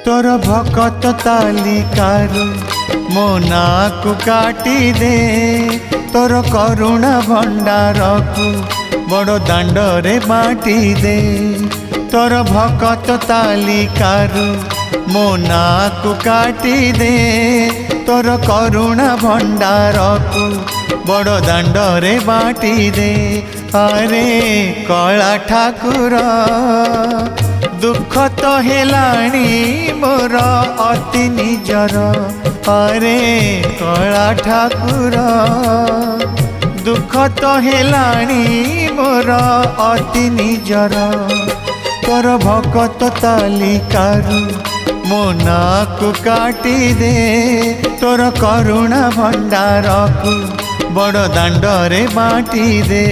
तोर भकत तालिकारु मो नाकु काटी दे तोर करुणा भंडार को बड़ दांडरे बाटी दे। तोर भकत तालिकारु मो नाकु काटी दे तोर करुणा भंडार को बड़ दांडरे बाटी दे। अरे कला ठाकुर दुख तो हेलाणी मोर अति निजर। अरे कला ठाकुर दुख तो हेलाणी मोर अति निजर। तोर भकत तालिकारु मो नाकु काटी दे तोर करुणा भंडार को बड़ दांडरे बाटी दे।